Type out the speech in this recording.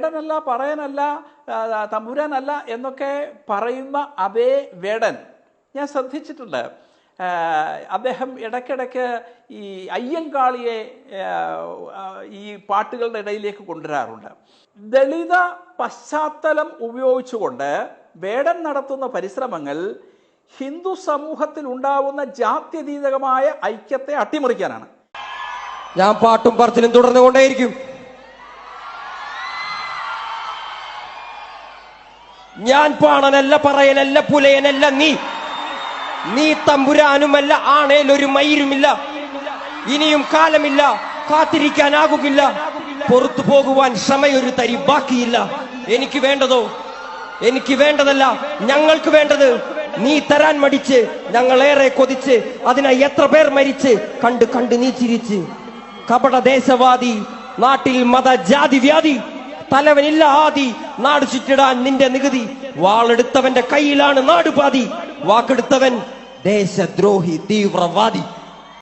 വേടനല്ല, പറയനല്ല, തമ്പുരാനല്ല എന്നൊക്കെ പറയുന്ന അതേ വേടൻ ഞാൻ ശ്രദ്ധിച്ചിട്ടുണ്ട്. അദ്ദേഹം ഇടയ്ക്കിടയ്ക്ക് ഈ അയ്യങ്കാളിയെ ഈ പാട്ടുകളുടെ ഇടയിലേക്ക് കൊണ്ടുവരാറുണ്ട്. ദളിത പശ്ചാത്തലം ഉപയോഗിച്ചുകൊണ്ട് വേടൻ നടത്തുന്ന പരിശ്രമങ്ങൾ ഹിന്ദു സമൂഹത്തിൽ ഉണ്ടാവുന്ന ജാത്യതീതമായ ഐക്യത്തെ അട്ടിമറിക്കാനാണ്. ഞാൻ പാട്ടും പറച്ചിലും തുടർന്നുകൊണ്ടേയിരിക്കും. ഞാൻ പാണനല്ല, പറയനല്ല, പുലയനല്ല, നീ തമ്പുരാനുമല്ല, ആണേലൊരു മയിരുമില്ല. ഇനിയും കാലമില്ല, കാത്തിരിക്കാനാകുകില്ല, പുറത്തു പോകുവാൻ ക്ഷമയൊരു തരി ബാക്കിയില്ല. എനിക്ക് വേണ്ടതോ, എനിക്ക് വേണ്ടതല്ല, ഞങ്ങൾക്ക് വേണ്ടത് നീ തരാൻ മടിച്ച്, ഞങ്ങളേറെ കൊതിച്ച്, അതിനായി എത്ര പേർ മരിച്ച്, കണ്ട് കണ്ട് നീ ചിരിച്ച്. കപട ദേശവാദി, നാട്ടിൽ മത ജാതി വ്യാധി, തലവനില്ല ആദി, നാട് ചുറ്റിടാൻ നിന്റെ നികുതി. വാളെടുത്തവന്റെ കയ്യിലാണ് നാടുപാതി, വാക്കെടുത്തവൻ ദേശദ്രോഹി തീവ്രവാദി.